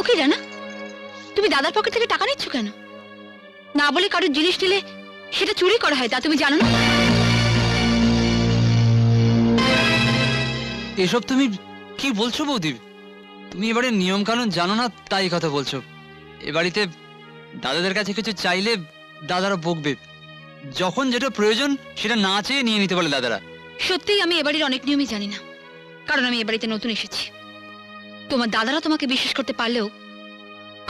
ওকে রানা, তুমি দাদার পকেট থেকে টাকা নিচ্ছ কেন? না বলে কারোর জিনিস নিলে সেটা চুরি করা হয়, তা তুমি জানো না? এসব তুমি কি বলছো বৌদি? তুমি এবারে নিয়ম কানুন জানো না তাই কথা বলছো। এ বাড়িতে দাদাদের কাছে কিছু চাইলে দাদারা বকবে। যখন যেটা প্রয়োজন সেটা না চেয়ে নিয়ে নিতে বলে দাদারা। সত্যিই আমি এবাড়ির অনেক নিয়মই জানি না, কারণ আমি এবাড়িতে নতুন এসেছি। তোমার দাদারা তোমাকে বিশ্বাস করতে পারলেও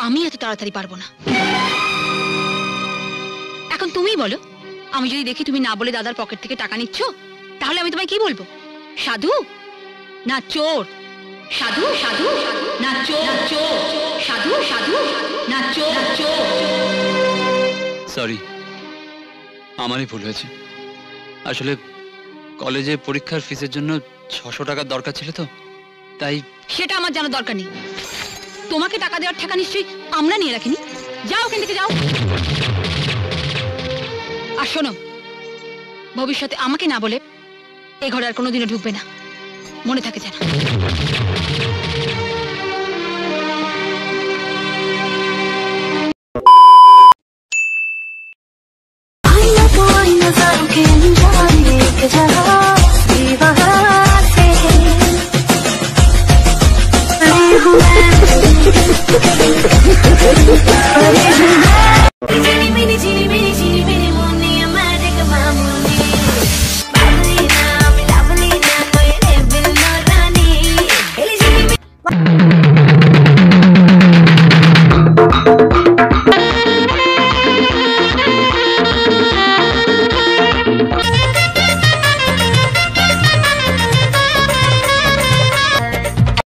আমি এত তাড়াতাড়ি পারবো না। এখন তুমিই বলো, আমি যদি দেখি তুমি না বলে দাদার পকেট থেকে টাকা নিচ্ছ, তাহলে আমি তোমায় কি বলবো? সাধু না চোর? সাধু সাধু না চোর? চোর সাধু সাধু না চোর? চোর। সরি, আমারই ভুল হয়েছে। আসলে কলেজে পরীক্ষার ফিসের জন্য 600 টাকার দরকার ছিল তো, তাই। সেটা আমার জানার দরকার নেই। তোমাকে টাকা দেওয়ার টাকা নিশ্চয়ই আমরা নিয়ে রাখিনি। যাও ওখান থেকে, যাও। আর শোনো, ভবিষ্যতে আমাকে না বলে এই ঘরে আর কোনোদিনও ঢুকবে না, মনে থাকে যেন। नजरों के